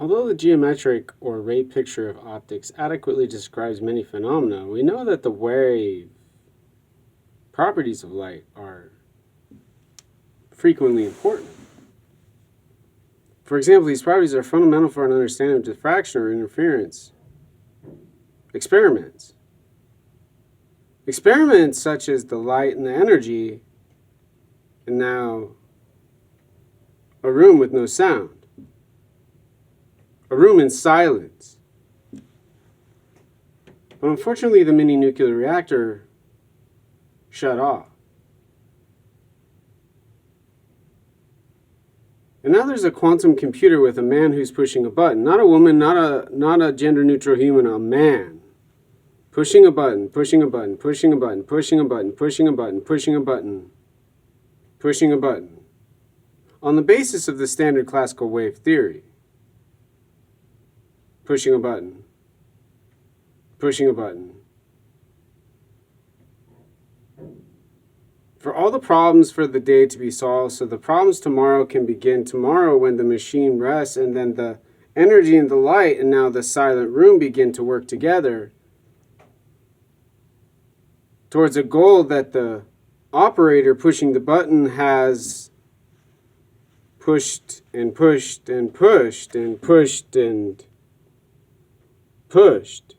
Although the geometric or ray picture of optics adequately describes many phenomena, we know that the wave properties of light are frequently important. For example, these properties are fundamental for an understanding of diffraction or interference. Experiments such as the light and the energy, and now a room with no sound, a room in silence. But unfortunately, the mini nuclear reactor shut off. And now there's a quantum computer with a man who's pushing a button. Not a woman, not a gender-neutral human, a man. Pushing a button, pushing a button, pushing a button, pushing a button, pushing a button, pushing a button, pushing a button. On the basis of the standard classical wave theory. Pushing a button, pushing a button. For all the problems for the day to be solved, so the problems tomorrow can begin tomorrow when the machine rests, and then the energy and the light and now the silent room begin to work together towards a goal that the operator pushing the button has pushed and pushed and pushed and pushed and pushed.